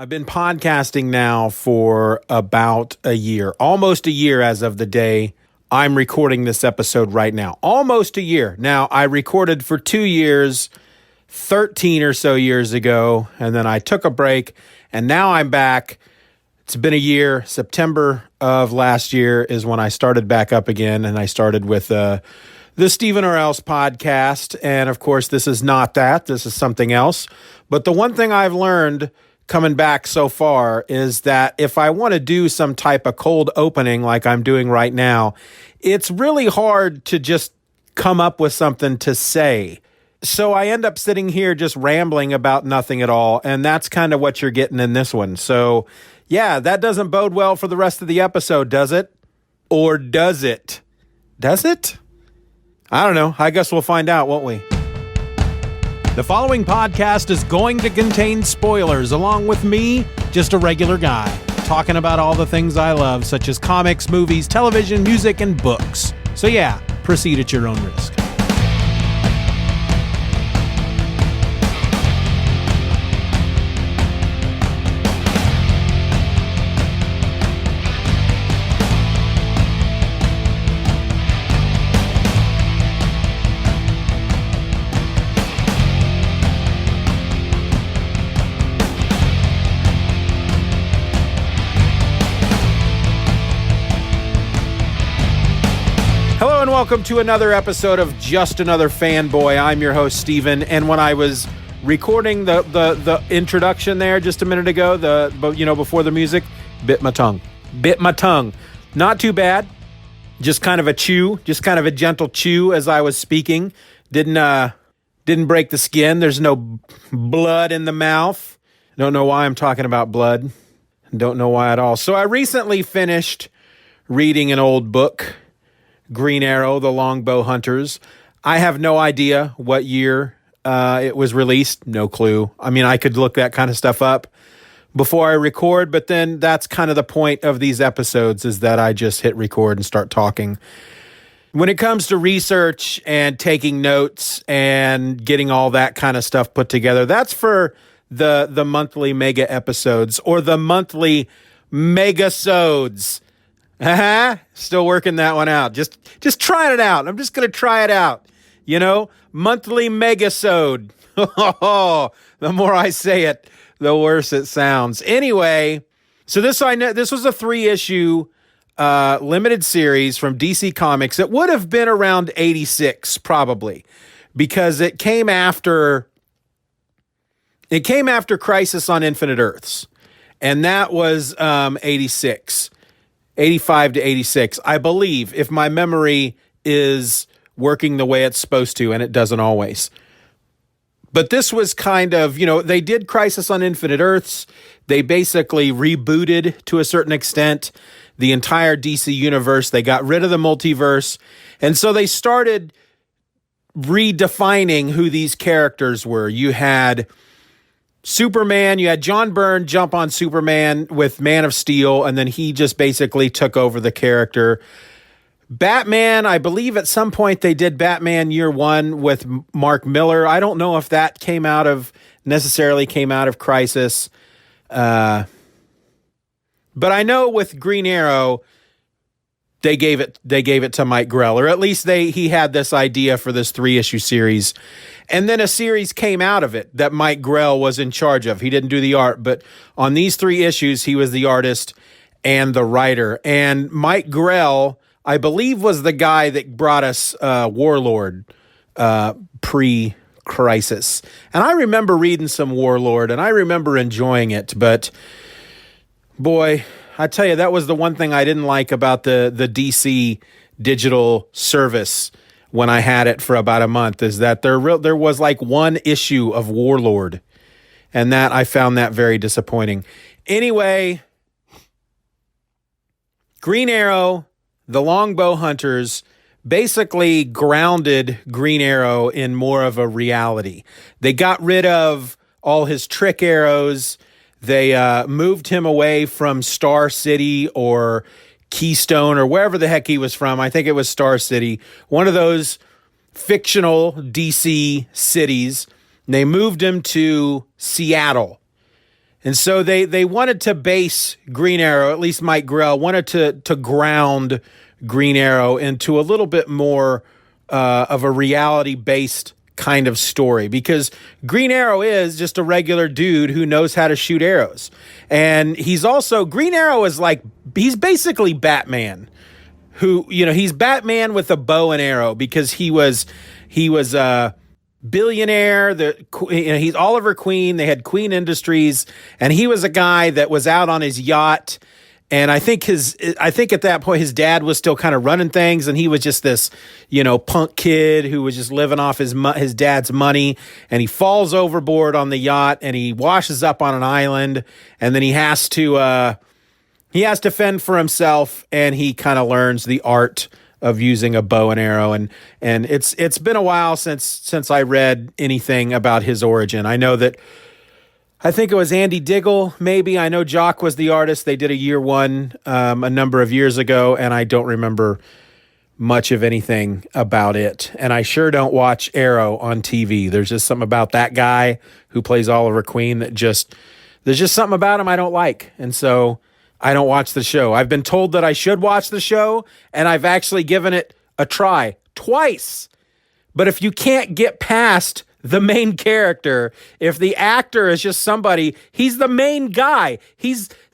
I've been podcasting now for about a year, almost a year as of the day I'm recording this episode right now. Almost a year. Now, I recorded for 2 years, 13 or so years ago, and then I took a break, and now I'm back. It's been a year. September of last year is when I started back up again, and I started with the Stephen or Else podcast. And of course, this is not that. This is something else. But the one thing I've learned coming back so far is that if I want to do some type of cold opening like I'm doing right now, it's really hard to just come up with something to say. So I end up sitting here just rambling about nothing at all. And that's kind of what you're getting in this one. So yeah, that doesn't bode well for the rest of the episode, does it? Or does it? Does it? I don't know. I guess we'll find out, won't we? The following podcast is going to contain spoilers, along with me, just a regular guy, talking about all the things I love, such as comics, movies, television, music, and books. So yeah, proceed at your own risk. Hello and welcome to another episode of Just Another Fanboy. I'm your host, Steven, and when I was recording the introduction there just a minute ago, before the music, bit my tongue. Not too bad. Just kind of a chew, just kind of a gentle chew as I was speaking. Didn't break the skin. There's no blood in the mouth. Don't know why I'm talking about blood. Don't know why at all. So I recently finished reading an old book, Green Arrow, The Longbow Hunters. I have no idea what year it was released. No clue. I mean, I could look that kind of stuff up before I record, but then that's kind of the point of these episodes, is that I just hit record and start talking. When it comes to research and taking notes and getting all that kind of stuff put together, that's for the monthly mega episodes or the monthly megasodes. Still working that one out. Just trying it out. I'm just going to try it out. Monthly megasode. The more I say it, the worse it sounds. Anyway, so this was a 3-issue limited series from DC Comics. It would have been around 86 probably, because it came after Crisis on Infinite Earths, and that was 86. 85 to 86, I believe, if my memory is working the way it's supposed to, and it doesn't always. But this was kind of, they did Crisis on Infinite Earths. They basically rebooted, to a certain extent, the entire DC universe. They got rid of the multiverse. And so they started redefining who these characters were. You had Superman, you had John Byrne jump on Superman with Man of Steel, and then he just basically took over the character. Batman, I believe at some point they did Batman Year One with Mark Miller. I don't know if that necessarily came out of Crisis. But I know with Green Arrow, they gave it to Mike Grell, or at least he had this idea for this 3-issue series. And then a series came out of it that Mike Grell was in charge of. He didn't do the art, but on these 3 issues, he was the artist and the writer. And Mike Grell, I believe, was the guy that brought us Warlord pre-Crisis. And I remember reading some Warlord, and I remember enjoying it. But boy, I tell you, that was the one thing I didn't like about the DC digital service when I had it for about a month, is that there was like one issue of Warlord, and that I found that very disappointing. Anyway, Green Arrow, the Longbow Hunters, basically grounded Green Arrow in more of a reality. They got rid of all his trick arrows. They moved him away from Star City or Keystone or wherever the heck he was from. I think it was Star City, one of those fictional DC cities. They moved him to Seattle. And so they wanted to base Green Arrow, at least Mike Grell wanted to ground Green Arrow into a little bit more of a reality-based kind of story, because Green Arrow is just a regular dude who knows how to shoot arrows. And Green Arrow is like, he's basically Batman, who, he's Batman with a bow and arrow, because he was a billionaire. He's Oliver Queen. They had Queen Industries, and he was a guy that was out on his yacht. And I think at that point his dad was still kind of running things, and he was just this, punk kid who was just living off his dad's money. And he falls overboard on the yacht, and he washes up on an island, and then he has to fend for himself, and he kind of learns the art of using a bow and arrow. And it's been a while since I read anything about his origin. I think it was Andy Diggle, maybe. I know Jock was the artist. They did a year one a number of years ago, and I don't remember much of anything about it. And I sure don't watch Arrow on TV. There's just something about that guy who plays Oliver Queen that there's just something about him I don't like. And so I don't watch the show. I've been told that I should watch the show, and I've actually given it a try twice. But if you can't get past the main character, if the actor is just somebody, he's the main guy.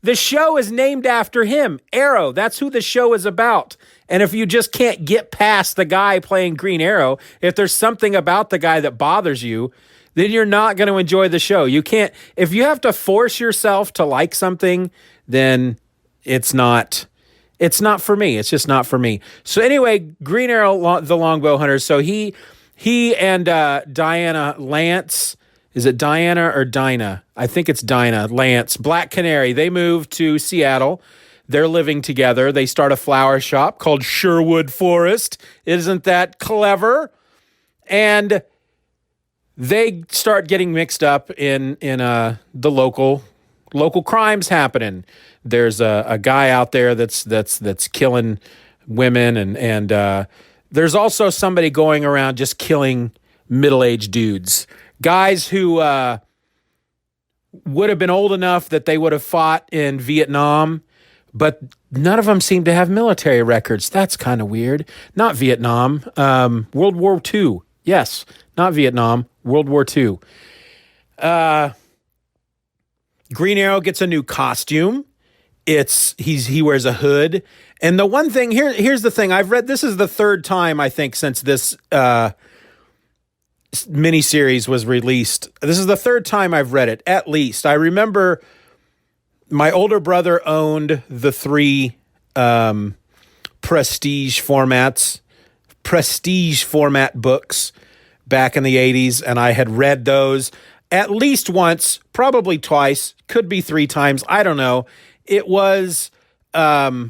The show is named after him. Arrow, that's who the show is about. And if you just can't get past the guy playing Green Arrow, if there's something about the guy that bothers you, then you're not going to enjoy the show. You can't, if you have to force yourself to like something, then it's not for me. It's just not for me. So anyway, Green Arrow, the Longbow Hunters. So he and Diana Lance, is it Diana or Dinah? I think it's Dinah Lance, Black Canary. They moved to Seattle. They're living together. They start a flower shop called Sherwood Forest. Isn't that clever? And they start getting mixed up in the local crimes happening. There's a guy out there that's killing women, and there's also somebody going around just killing middle-aged dudes, guys who would have been old enough that they would have fought in Vietnam, but none of them seem to have military records. That's kind of weird. Not Vietnam, World War II. Yes, not Vietnam, World War II. Green Arrow gets a new costume. He wears a hood. And the one thing here's the thing. I've read, this is the third time, I think, since this miniseries was released. This is the third time I've read it, at least. I remember my older brother owned the 3 prestige format books back in the 80s, and I had read those at least once, probably twice, could be 3 times. I don't know. It was a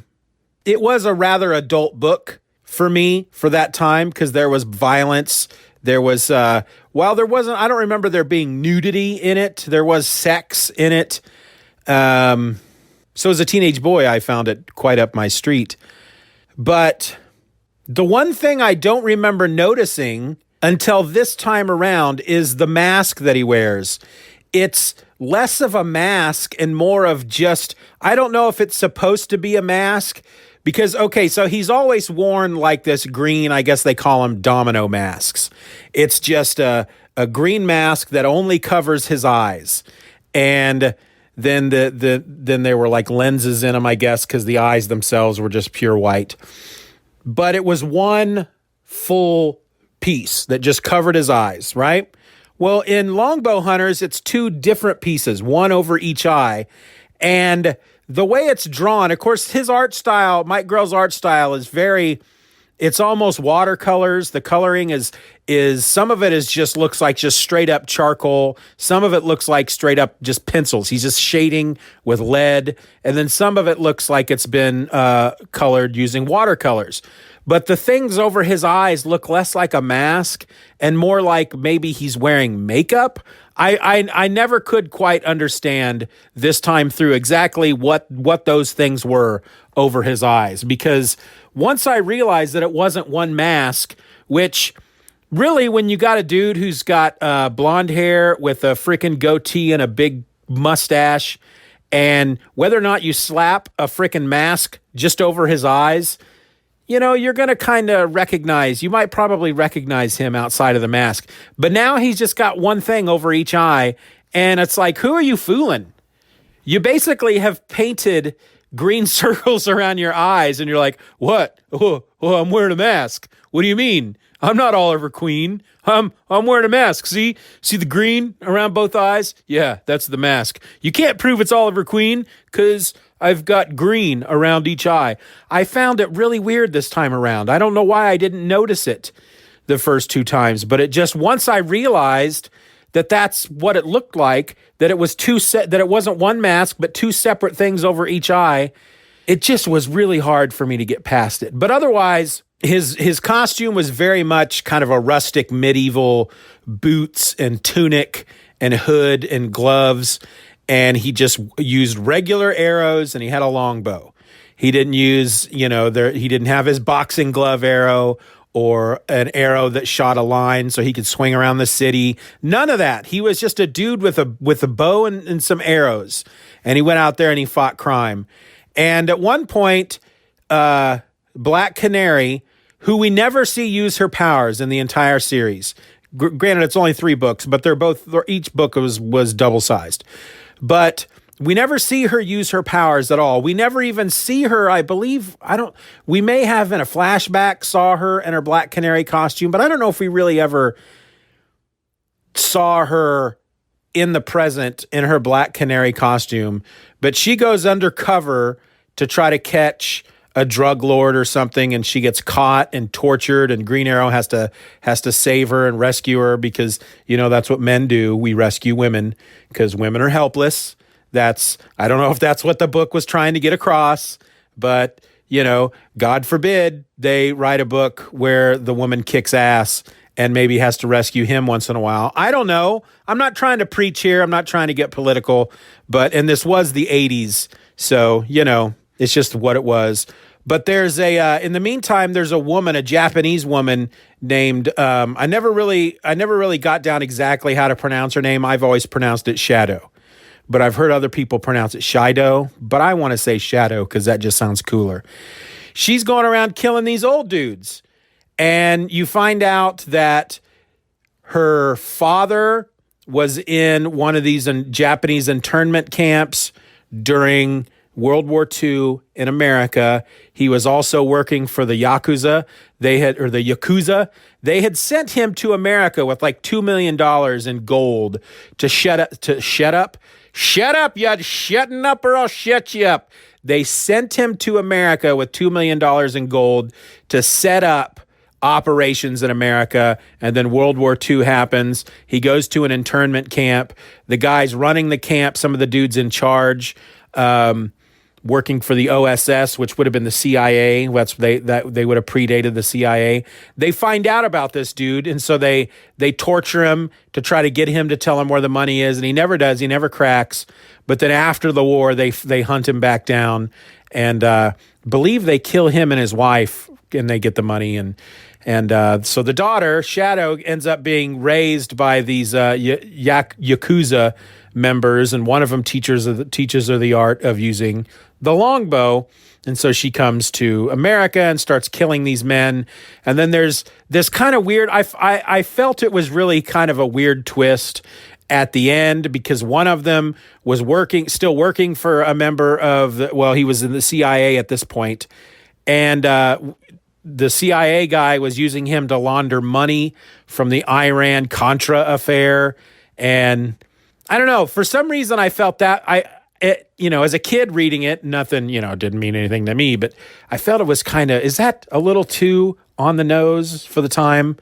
rather adult book for me for that time, because there was violence. There was, while there wasn't, I don't remember there being nudity in it. There was sex in it. So as a teenage boy, I found it quite up my street. But the one thing I don't remember noticing until this time around is the mask that he wears. It's less of a mask and more of just, I don't know if it's supposed to be a mask, because, okay, so he's always worn like this green, I guess they call them domino masks. It's just a green mask that only covers his eyes. And then then there were like lenses in them, I guess, because the eyes themselves were just pure white. But it was one full piece that just covered his eyes, right? Well, in Longbow Hunters, it's 2 different pieces, one over each eye. And the way it's drawn, of course, his art style, Mike Grell's art style is it's almost watercolors. The coloring is some of it just looks like just straight up charcoal. Some of it looks like straight up just pencils. He's just shading with lead. And then some of it looks like it's been colored using watercolors. But the things over his eyes look less like a mask and more like maybe he's wearing makeup. I never could quite understand this time through exactly what those things were over his eyes, because once I realized that it wasn't one mask, which really, when you got a dude who's got blonde hair with a freaking goatee and a big mustache. And whether or not you slap a freaking mask just over his eyes, you're going to kind of you might probably recognize him outside of the mask. But now he's just got one thing over each eye. And it's like, who are you fooling? You basically have painted green circles around your eyes. And you're like, what? Oh, I'm wearing a mask. What do you mean? I'm not Oliver Queen. I'm wearing a mask. See the green around both eyes? Yeah, that's the mask. You can't prove it's Oliver Queen because I've got green around each eye. I found it really weird this time around. I don't know why I didn't notice it the first two times, but it just, once I realized that that's what it looked like, that it was that it wasn't one mask, but two separate things over each eye, it just was really hard for me to get past it. But otherwise, his costume was very much kind of a rustic medieval boots and tunic and hood and gloves. And he just used regular arrows and he had a longbow. He didn't use, he didn't have his boxing glove arrow or an arrow that shot a line so he could swing around the city. None of that. He was just a dude with a bow and some arrows. And he went out there and he fought crime. And at one point, Black Canary, who we never see use her powers in the entire series. Granted, it's only 3 books, but each book was double-sized. But we never see her use her powers at all. We never even see her, we may have in a flashback saw her in her Black Canary costume, but I don't know if we really ever saw her in the present in her Black Canary costume. But she goes undercover to try to catch a drug lord or something, and she gets caught and tortured, and Green Arrow has to save her and rescue her because, that's what men do. We rescue women because women are helpless. I don't know if that's what the book was trying to get across, but, God forbid they write a book where the woman kicks ass and maybe has to rescue him once in a while. I don't know. I'm not trying to preach here. I'm not trying to get political, and this was the 80s. So, it's just what it was. But there's in the meantime, there's a Japanese woman named, I never really got down exactly how to pronounce her name. I've always pronounced it Shadow, but I've heard other people pronounce it Shido, but I want to say Shadow because that just sounds cooler. She's going around killing these old dudes. And you find out that her father was in one of these Japanese internment camps during World War II in America. He was also working for the Yakuza. They had sent him to America with like $2 million in gold to shut up, you shutting up or I'll shut you up. They sent him to America with $2 million in gold to set up operations in America. And then World War II happens. He goes to an internment camp. The guys running the camp, some of the dudes in charge, working for the OSS, which would have been the CIA. They would have predated the CIA. They find out about this dude, and so they torture him to try to get him to tell him where the money is, and he never does. He never cracks. But then after the war, they hunt him back down, and believe they kill him and his wife, and they get the money. And so the daughter, Shadow, ends up being raised by these Yakuza members, and one of them teaches her the art of using the longbow. And so she comes to America and starts killing these men. And then there's this kind of weird, I felt it was really kind of a weird twist at the end, because one of them was still working for a member of he was in the CIA at this point. And the CIA guy was using him to launder money from the Iran-Contra affair. And I don't know, for some reason I felt that as a kid reading it, nothing, didn't mean anything to me, but I felt it was is that a little too on the nose for the time?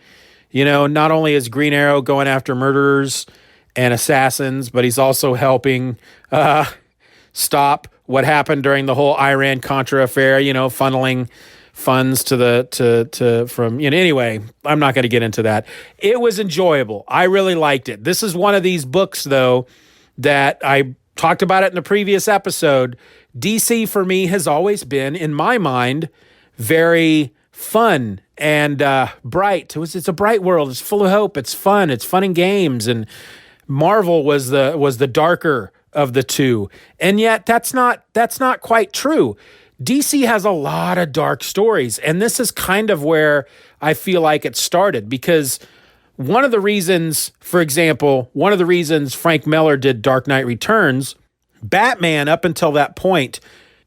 Not only is Green Arrow going after murderers and assassins, but he's also helping stop what happened during the whole Iran-Contra affair, funneling funds anyway, I'm not going to get into that. It was enjoyable. I really liked it. This is one of these books, though, that I talked about it in the previous episode. DC for me has always been, in my mind, very fun and bright. It's a bright world. It's full of hope. It's fun. It's fun and games. And Marvel was the darker of the two. And yet that's not quite true. DC has a lot of dark stories, and this is kind of where I feel like it started, because one of the reasons, for example, Frank Miller did Dark Knight Returns, Batman up until that point,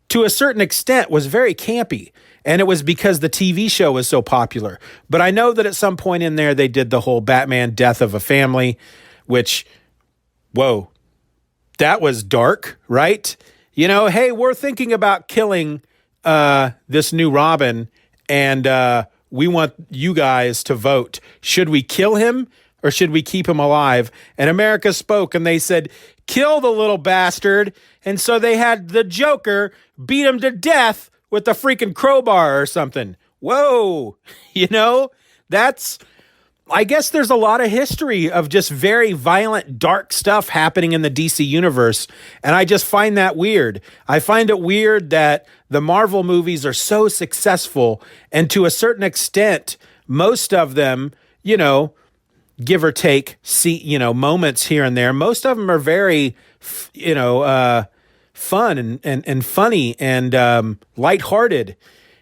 to a certain extent, was very campy. And it was because the TV show was so popular. But I know that at some point in there, they did the whole Batman death of a family, which, whoa, that was dark, right? You know, hey, we're thinking about killing this new Robin, and we want you guys to vote. Should we kill him or should we keep him alive? And America spoke, and they said, kill the little bastard. And so they had the Joker beat him to death with a freaking crowbar or something. Whoa, you know, I guess there's a lot of history of just very violent, dark stuff happening in the DC universe, and I just find that weird. I find it weird that the Marvel movies are so successful, and to a certain extent, most of them, you know, give or take, moments here and there, most of them are very, fun and funny and lighthearted,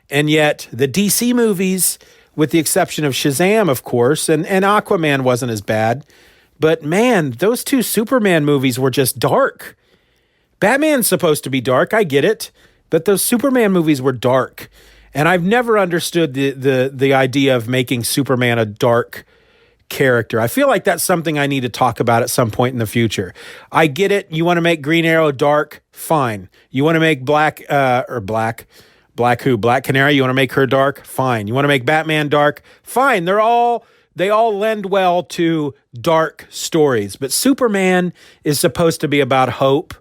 and yet the DC movies, with the exception of Shazam, of course, and Aquaman wasn't as bad. But man, those two Superman movies were just dark. Batman's supposed to be dark, I get it, but those Superman movies were dark. And I've never understood the idea of making Superman a dark character. I feel like that's something I need to talk about at some point in the future. I get it. You want to make Green Arrow dark? Fine. You want to make Black Canary, you want to make her dark? Fine. You want to make Batman dark? Fine. They all lend well to dark stories. But Superman is supposed to be about hope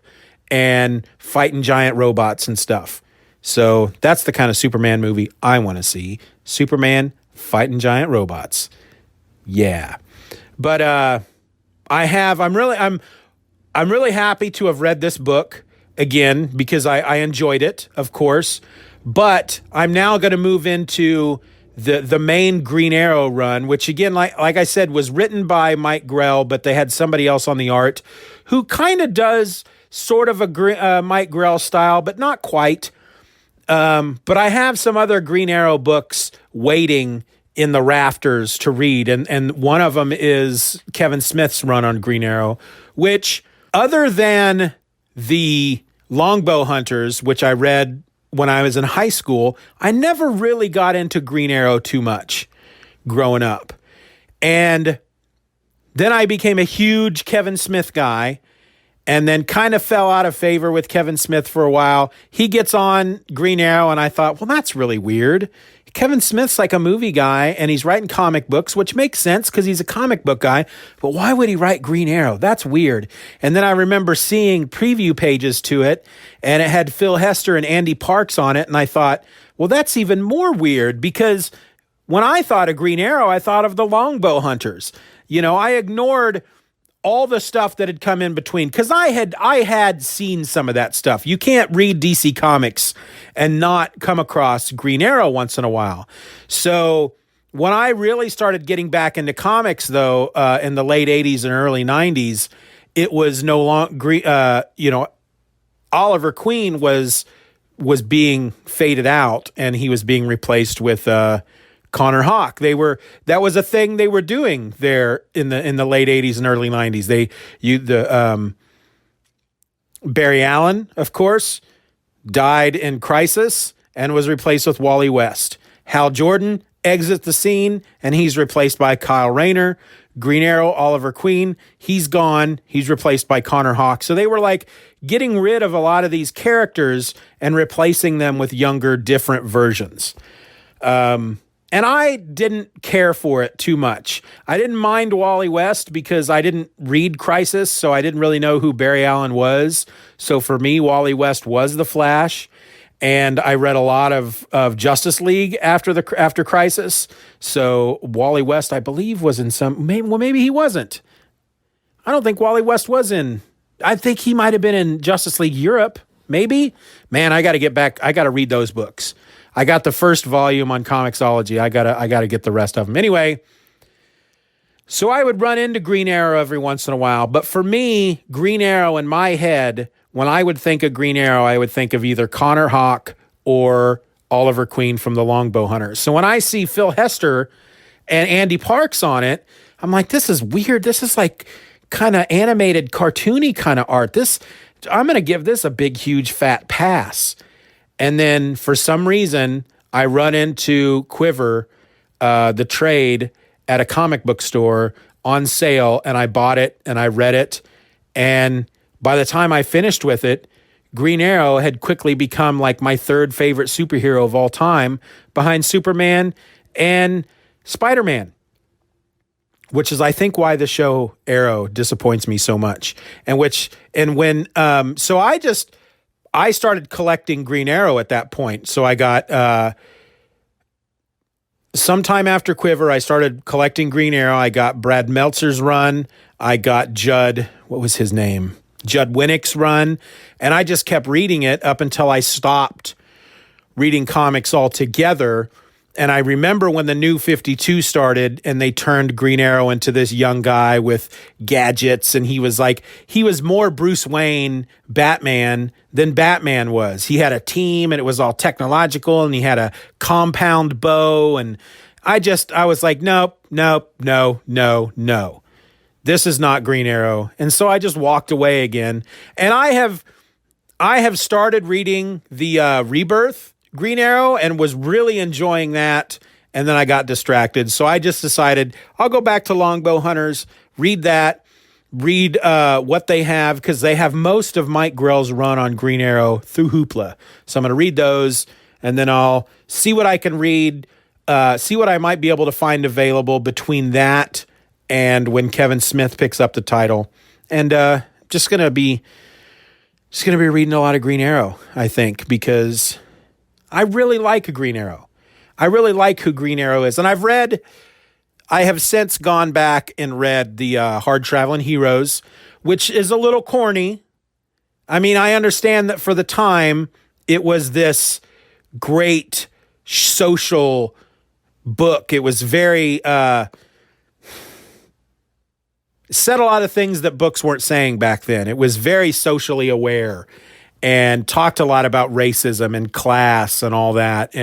and fighting giant robots and stuff. So that's the kind of Superman movie I want to see. Superman fighting giant robots. Yeah. But I'm really happy to have read this book again, because I enjoyed it, of course. But I'm now going to move into the main Green Arrow run, which again, like I said, was written by Mike Grell, but they had somebody else on the art who kind of does sort of a Mike Grell style, but not quite. But I have some other Green Arrow books waiting in the rafters to read, and one of them is Kevin Smith's run on Green Arrow, which, other than the Longbow Hunters, which I read when I was in high school, I never really got into Green Arrow too much growing up. And then I became a huge Kevin Smith guy, and then kind of fell out of favor with Kevin Smith for a while. He gets on Green Arrow, and I thought, well, that's really weird. Kevin Smith's like a movie guy, and he's writing comic books, which makes sense because he's a comic book guy, but why would he write Green Arrow? That's weird. And then I remember seeing preview pages to it, and it had Phil Hester and Andy Parks on it, and I thought, well, that's even more weird, because when I thought of Green Arrow, I thought of the Longbow Hunters. You know, I ignored all the stuff that had come in between, because I had seen some of that stuff. You can't read DC Comics and not come across Green Arrow once in a while. So when I really started getting back into comics, though, in the late 80s and early 90s, it was no longer, Oliver Queen was being faded out, and he was being replaced with Connor Hawke. That was a thing they were doing there in the late 80s and early 90s. Barry Allen, of course, died in Crisis and was replaced with Wally West. Hal Jordan exits the scene, and he's replaced by Kyle Rayner. Green Arrow, Oliver Queen, he's gone. He's replaced by Connor Hawke. So they were like getting rid of a lot of these characters and replacing them with younger, different versions. And I didn't care for it too much. I didn't mind Wally West because I didn't read Crisis, so I didn't really know who Barry Allen was. So for me, Wally West was the Flash. And I read a lot of Justice League after Crisis. So Wally West, I believe, was in some... maybe he wasn't. I don't think Wally West was in... I think he might have been in Justice League Europe. Maybe? Man, I got to get back. I got to read those books. I got the first volume on Comixology. I gotta get the rest of them. Anyway, So I would run into Green Arrow every once in a while. But for me, Green Arrow in my head, when I would think of Green Arrow, I would think of either Connor Hawke or Oliver Queen from the Longbow Hunters. So when I see Phil Hester and Andy Parks on it, I'm like, this is weird. This is like kind of animated, cartoony kind of art. I'm going to give this a big, huge, fat pass. And then for some reason, I run into Quiver, the trade, at a comic book store on sale, and I bought it and I read it. And by the time I finished with it, Green Arrow had quickly become like my third favorite superhero of all time, behind Superman and Spider-Man, which is, I think, why the show Arrow disappoints me so much. So I started collecting Green Arrow at that point. So I got, sometime after Quiver, I started collecting Green Arrow. I got Brad Meltzer's run. I got Judd Winnick's run. And I just kept reading it up until I stopped reading comics altogether. And I remember when the New 52 started and they turned Green Arrow into this young guy with gadgets. And he was more Bruce Wayne Batman than Batman was. He had a team and it was all technological and he had a compound bow. And I was like, nope. This is not Green Arrow. And so I just walked away again. And I have started reading the Rebirth Green Arrow and was really enjoying that. And then I got distracted. So I just decided I'll go back to Longbow Hunters, read what they have, because they have most of Mike Grell's run on Green Arrow through Hoopla. So I'm going to read those, and then I'll see what I can read, see what I might be able to find available between that and when Kevin Smith picks up the title. And just going to be reading a lot of Green Arrow, I think, because I really like Green Arrow. I really like who Green Arrow is. And I have since gone back and read the Hard Traveling Heroes, which is a little corny. I mean, I understand that for the time, it was this great social book. It was very, said a lot of things that books weren't saying back then. It was very socially aware and talked a lot about racism and class and all that.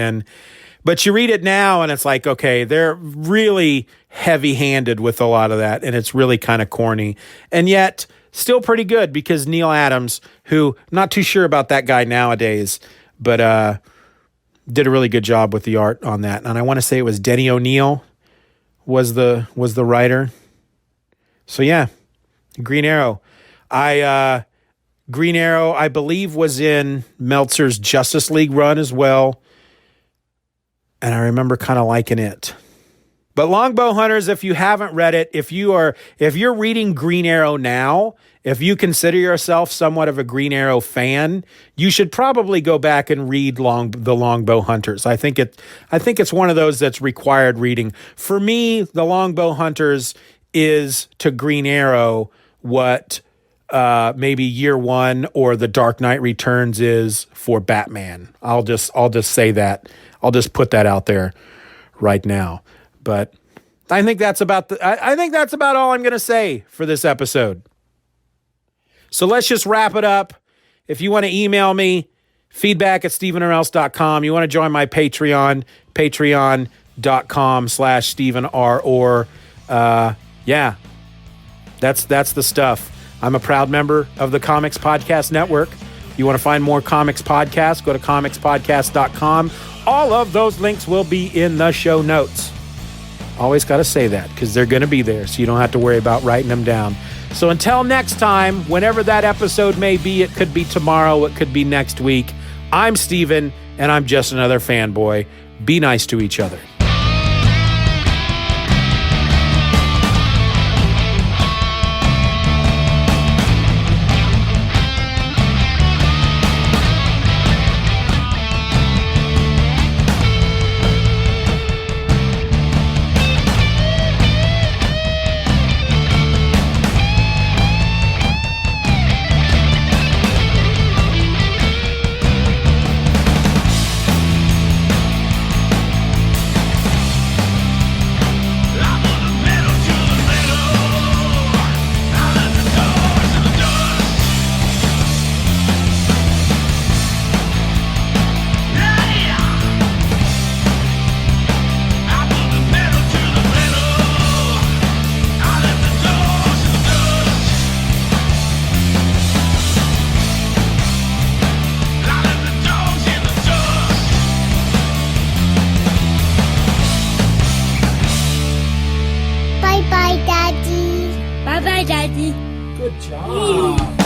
But you read it now and it's like, okay, they're really heavy-handed with a lot of that, and it's really kind of corny. And yet, still pretty good, because Neil Adams, who, not too sure about that guy nowadays, but did a really good job with the art on that. And I want to say it was Denny O'Neil was the writer. So yeah, Green Arrow. Green Arrow, I believe, was in Meltzer's Justice League run as well. And I remember kind of liking it. But Longbow Hunters, if you haven't read it, if you're reading Green Arrow now, if you consider yourself somewhat of a Green Arrow fan, you should probably go back and read the Longbow Hunters. I think it's one of those that's required reading. For me, the Longbow Hunters is to Green Arrow what maybe Year One or The Dark Knight Returns is for Batman. I'll just say that. I'll just put that out there right now. But I think that's about all I'm going to say for this episode. So let's just wrap it up. If you want to email me, feedback@StephenOrelse.com. You want to join my Patreon, patreon.com/StephenR. Yeah, that's the stuff. I'm a proud member of the Comics Podcast Network. You want to find more comics podcasts, go to comicspodcast.com. All of those links will be in the show notes. Always got to say that, because they're going to be there, so you don't have to worry about writing them down. So until next time, whenever that episode may be, it could be tomorrow, it could be next week. I'm Steven, and I'm just another fanboy. Be nice to each other. Bye-bye, Daddy. Good job.